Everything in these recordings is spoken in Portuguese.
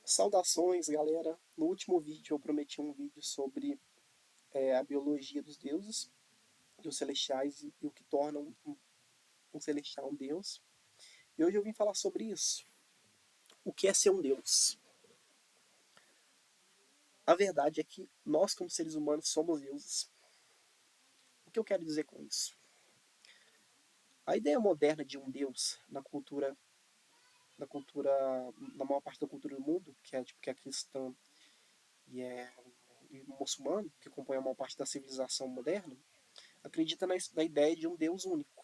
Saudações, galera! No último vídeo eu prometi um vídeo sobre a biologia dos deuses e os celestiais e o que torna um celestial um deus. E hoje eu vim falar sobre isso. O que é ser um deus? A verdade é que nós, como seres humanos, somos deuses. O que eu quero dizer com isso? A ideia moderna de um deus na maior parte da cultura do mundo, que é cristã e muçulmano, que compõe a maior parte da civilização moderna, acredita na ideia de um Deus único.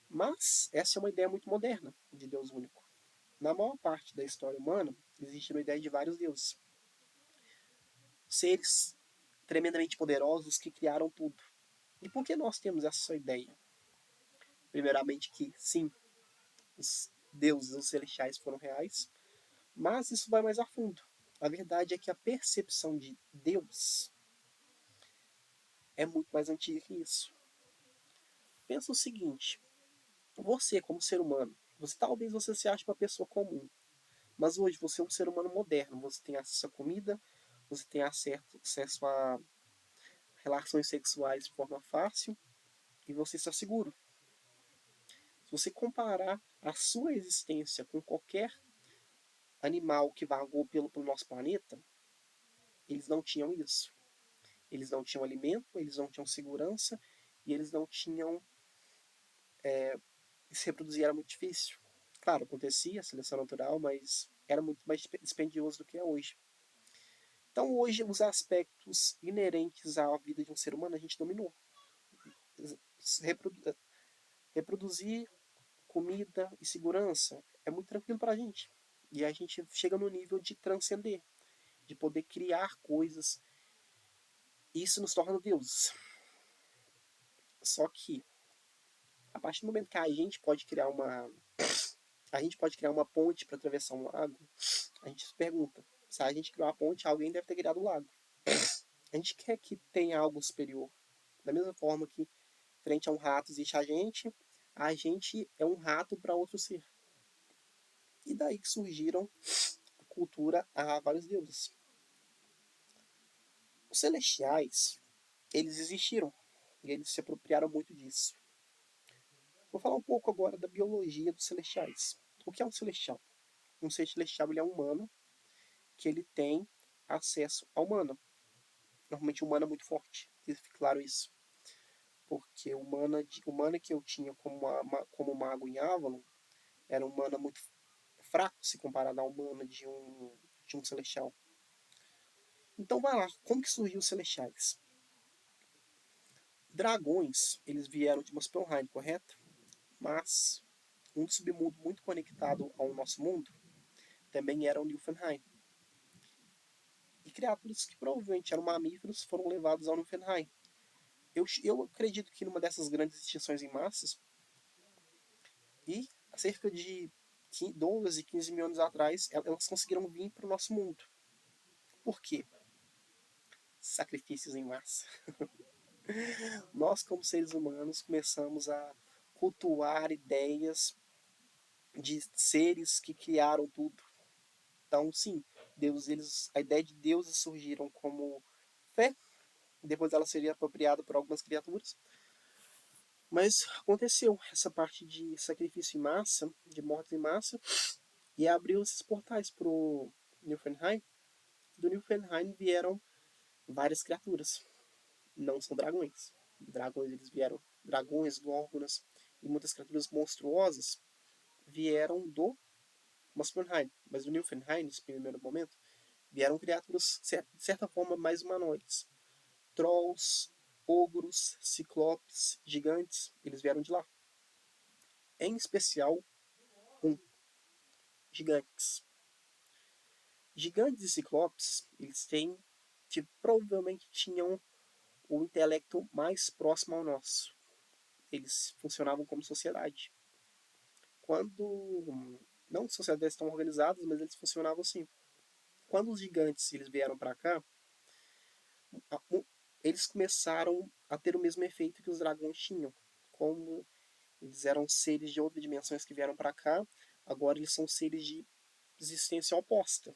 Mas essa é uma ideia muito moderna de Deus único. Na maior parte da história humana, existe uma ideia de vários deuses. Seres tremendamente poderosos que criaram tudo. E por que nós temos essa ideia? Primeiramente que, sim, os deuses, os celestiais foram reais, mas isso vai mais a fundo. A verdade é que a percepção de Deus é muito mais antiga que isso. Pensa o seguinte, você como ser humano, talvez você se ache uma pessoa comum, mas hoje você é um ser humano moderno, você tem acesso a comida, você tem acesso a relações sexuais de forma fácil e você está seguro. Se você comparar a sua existência com qualquer animal que vagou pelo nosso planeta, eles não tinham isso. Eles não tinham alimento, eles não tinham segurança e eles não tinham. Se reproduzir era muito difícil. Claro, acontecia a seleção natural, mas era muito mais dispendioso do que é hoje. Então, hoje, os aspectos inerentes à vida de um ser humano a gente dominou. Reproduzir comida e segurança é muito tranquilo para a gente. E a gente chega no nível de transcender, de poder criar coisas. E isso nos torna deuses. Só que, a partir do momento que a gente pode criar uma ponte para atravessar um lago, a gente se pergunta, se a gente criou a ponte, alguém deve ter criado o lago. A gente quer que tenha algo superior. Da mesma forma que, frente a um rato, existe a gente é um rato para outro ser. E daí que surgiram a cultura a vários deuses. Os celestiais, eles existiram. E eles se apropriaram muito disso. Vou falar um pouco agora da biologia dos celestiais. O que é um celestial? Um ser celestial ele é um humano que ele tem acesso ao mana. Normalmente o mana é muito forte. Fique claro isso. Porque o mana que eu tinha como mago em Avalon era um mana muito fraco se comparado ao mana de um celestial. Então vai lá, como que surgiu os celestiais? Dragões, eles vieram de Muspelheim, correto? Mas um submundo muito conectado ao nosso mundo também era o Nilfheim. E criaturas que provavelmente eram mamíferos foram levados ao Nilfheim. Eu acredito que numa dessas grandes extinções em massas, e há cerca de 12, 15 mil anos atrás, elas conseguiram vir para o nosso mundo. Por quê? Sacrifícios em massa. Nós, como seres humanos, começamos a cultuar ideias de seres que criaram tudo. Então, sim, a ideia de deuses surgiram como fé, depois ela seria apropriada por algumas criaturas. Mas aconteceu essa parte de sacrifício em massa, de mortes em massa, e abriu esses portais pro Nilfheim. Do Nilfheim vieram várias criaturas. Não são dragões. Dragões, górgonas e muitas criaturas monstruosas vieram do Muspelheim. Mas do Nilfheim, nesse primeiro momento, vieram criaturas, de certa forma, mais humanoides. Trolls, ogros, ciclopes, gigantes, eles vieram de lá. Em especial, gigantes. Gigantes e ciclopes, eles têm, que provavelmente tinham o intelecto mais próximo ao nosso. Eles funcionavam como sociedade. Quando, não sociedades tão organizadas, mas eles funcionavam assim. Quando os gigantes eles vieram para cá, eles começaram a ter o mesmo efeito que os dragões tinham. Como eles eram seres de outras dimensões que vieram para cá, agora eles são seres de existência oposta.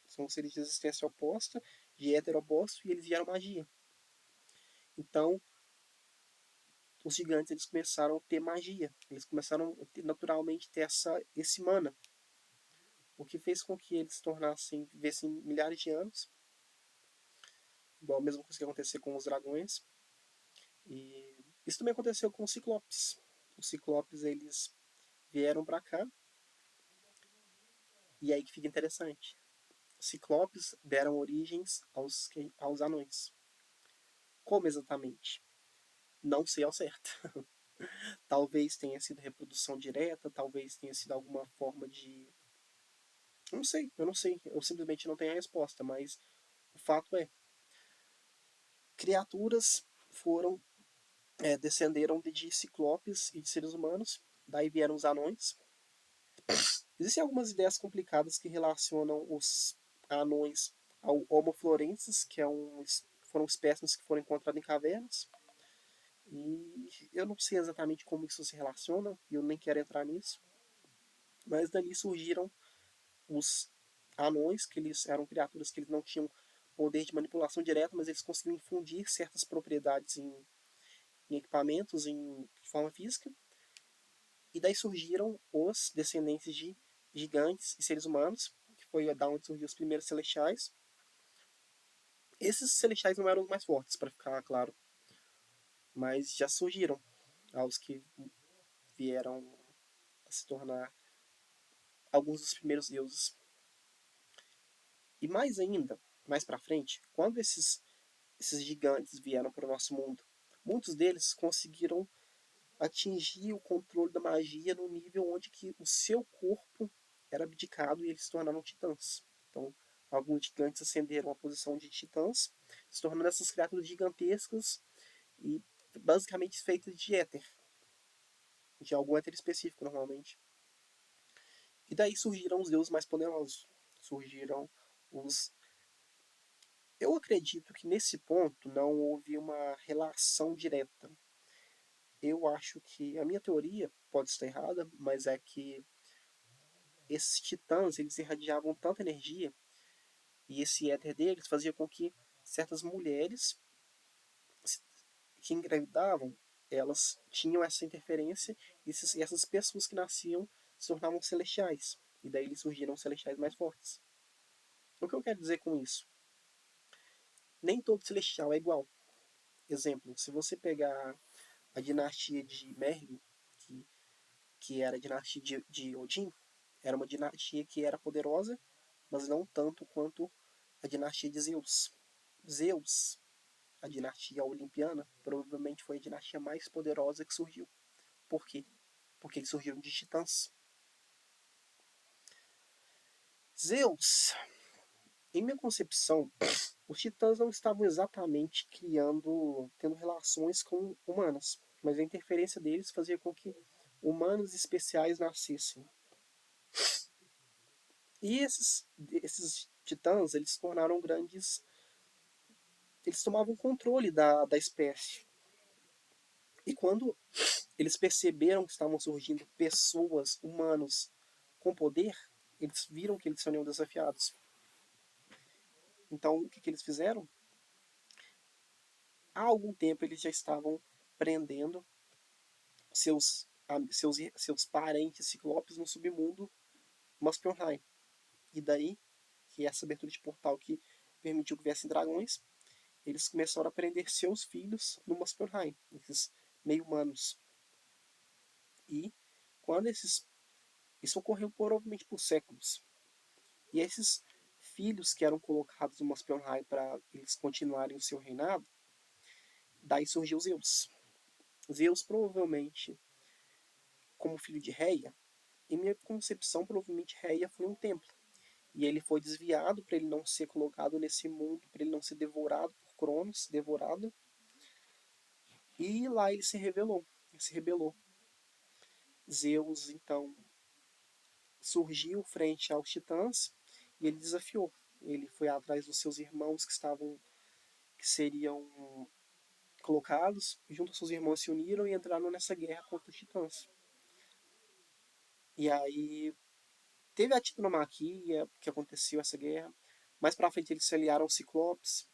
São seres de existência oposta, de éter oposto, e eles vieram magia. Então, os gigantes eles começaram a ter magia. Eles começaram a naturalmente ter esse mana. O que fez com que eles se tornassem, vivessem milhares de anos. Igual a mesma coisa que aconteceu com os dragões. E isso também aconteceu com os ciclopes. Os ciclopes eles vieram para cá. E aí que fica interessante. Os ciclopes deram origens aos anões. Como exatamente? Não sei ao certo. Talvez tenha sido reprodução direta, talvez tenha sido alguma forma de. Eu não sei. Eu simplesmente não tenho a resposta, mas o fato é, criaturas foram descenderam de ciclopes e de seres humanos, daí vieram os anões. Existem algumas ideias complicadas que relacionam os anões ao Homo florensis, que foram espécimes que foram encontrados em cavernas. E eu não sei exatamente como isso se relaciona, e eu nem quero entrar nisso. Mas dali surgiram os anões, que eles eram criaturas que eles não tinham poder de manipulação direta, mas eles conseguiam infundir certas propriedades em equipamentos, de forma física. E daí surgiram os descendentes de gigantes e seres humanos, que foi da onde surgiram os primeiros celestiais. Esses celestiais não eram os mais fortes, para ficar claro, mas já surgiram aos que vieram a se tornar alguns dos primeiros deuses. E mais ainda, mais para frente, quando esses gigantes vieram para o nosso mundo, muitos deles conseguiram atingir o controle da magia no nível onde que o seu corpo era abdicado e eles se tornaram titãs. Então, alguns gigantes ascenderam à posição de titãs, se tornando essas criaturas gigantescas e basicamente feitas de éter, de algum éter específico normalmente. E daí surgiram os deuses mais poderosos. Surgiram os. Eu acredito que nesse ponto não houve uma relação direta. Eu acho que a minha teoria pode estar errada, mas é que esses titãs eles irradiavam tanta energia e esse éter deles fazia com que certas mulheres que engravidavam elas tinham essa interferência e essas pessoas que nasciam se tornavam celestiais e daí eles surgiram celestiais mais fortes. O que eu quero dizer com isso? Nem todo celestial é igual. Exemplo, se você pegar a dinastia de Merlin, que era a dinastia de Odin, era uma dinastia que era poderosa, mas não tanto quanto a dinastia de Zeus. Zeus, a dinastia olimpiana, provavelmente foi a dinastia mais poderosa que surgiu. Por quê? Porque eles surgiram de titãs. Zeus, em minha concepção, os titãs não estavam exatamente tendo relações com humanas, mas a interferência deles fazia com que humanos especiais nascessem. E esses titãs, eles se tornaram grandes. Eles tomavam controle da espécie. E quando eles perceberam que estavam surgindo pessoas, humanos, com poder, eles viram que eles seriam desafiados. Então, o que eles fizeram? Há algum tempo eles já estavam prendendo seus parentes ciclopes no submundo Muspelheim. E daí, que é essa abertura de portal que permitiu que viessem dragões, eles começaram a prender seus filhos no Muspelheim, esses meio-humanos. E quando isso ocorreu provavelmente por séculos. E esses filhos que eram colocados no Muspelheim para eles continuarem o seu reinado, daí surgiu Zeus. Zeus provavelmente, como filho de Reia, em minha concepção, provavelmente Reia foi um templo. E ele foi desviado para ele não ser colocado nesse mundo, para ele não ser devorado por Cronos, devorado. E lá ele se revelou, ele se rebelou. Zeus, então, surgiu frente aos titãs e ele desafiou. Ele foi atrás dos seus irmãos que seriam colocados, junto aos seus irmãos se uniram e entraram nessa guerra contra os titãs. E aí Teve a titanomaquia, que aconteceu essa guerra. Mais pra frente eles se aliaram aos Ciclopes.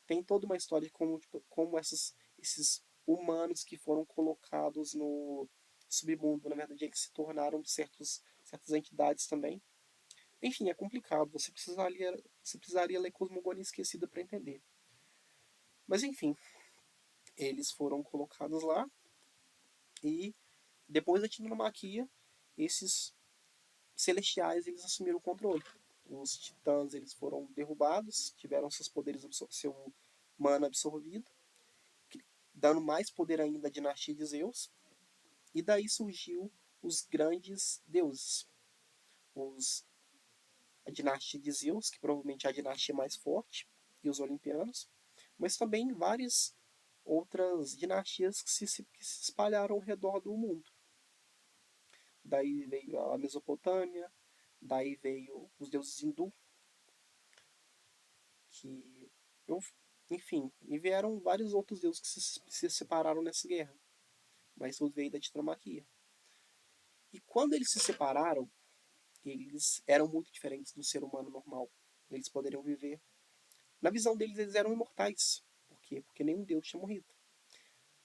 Tem toda uma história de como, tipo, como esses humanos que foram colocados no submundo, na verdade, eles se tornaram certas entidades também. Enfim, é complicado. Você precisaria ler Cosmogonia Esquecida para entender. Mas enfim, eles foram colocados lá e depois da titanomaquia, esses celestiais eles assumiram o controle. Os titãs eles foram derrubados, tiveram seus poderes, seu mana absorvido, dando mais poder ainda à dinastia de Zeus. E daí surgiu os grandes deuses. Os, a dinastia de Zeus, que provavelmente é a dinastia mais forte, e os olimpianos, mas também várias outras dinastias que se espalharam ao redor do mundo. Daí veio a Mesopotâmia, daí veio os deuses hindu, que eu, enfim, e vieram vários outros deuses que se separaram nessa guerra, mas tudo veio da titanomaquia. E quando eles se separaram, eles eram muito diferentes do ser humano normal. Eles poderiam viver. Na visão deles, eles eram imortais. Por quê? Porque nenhum deus tinha morrido.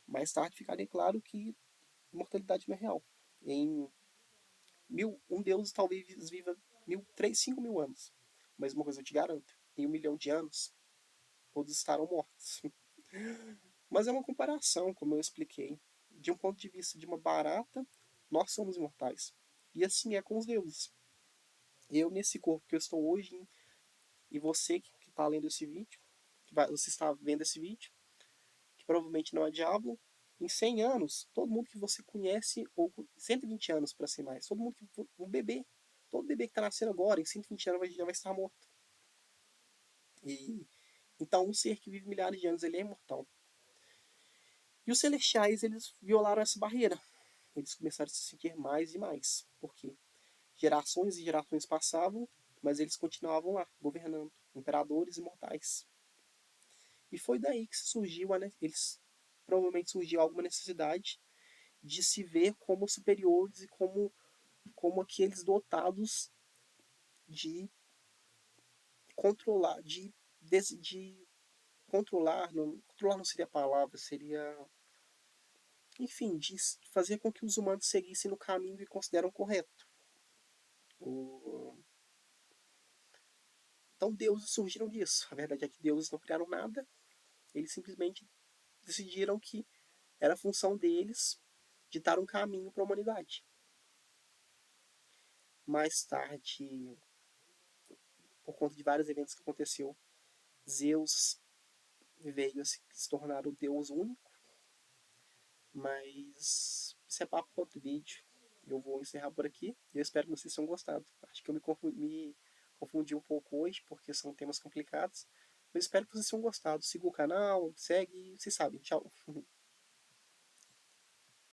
Mais tarde ficaria claro que imortalidade não é real. Em um deus talvez viva 5.000 anos. Mas uma coisa eu te garanto: em 1 milhão de anos, todos estarão mortos. Mas é uma comparação, como eu expliquei. De um ponto de vista de uma barata, nós somos imortais. E assim é com os deuses. Eu, nesse corpo que eu estou hoje, e você que está lendo esse vídeo, você está vendo esse vídeo, que provavelmente não é Diablo, em 100 anos, todo mundo que você conhece, ou 120 anos para ser mais, todo mundo que. Um bebê. Todo bebê que está nascendo agora, em 120 anos, já vai estar morto. E, então, um ser que vive milhares de anos, ele é imortal. E os celestiais, eles violaram essa barreira. Eles começaram a se sentir mais e mais. Por quê? Gerações e gerações passavam, mas eles continuavam lá, governando. Imperadores imortais. E foi daí que surgiu, eles provavelmente surgiu alguma necessidade de se ver como superiores e como aqueles dotados de controlar, de controlar não seria a palavra, seria, enfim, de fazer com que os humanos seguissem no caminho que consideram correto. O, então deuses surgiram disso. A verdade é que deuses não criaram nada, eles simplesmente decidiram que era função deles ditar um caminho para a humanidade. Mais tarde, por conta de vários eventos que aconteceu, Zeus veio a se tornar o deus único, mas isso é papo para outro vídeo. Eu vou encerrar por aqui e eu espero que vocês tenham gostado. Acho que eu me confundi um pouco hoje, porque são temas complicados, mas espero que vocês tenham gostado. Siga o canal, segue, vocês sabem. Tchau.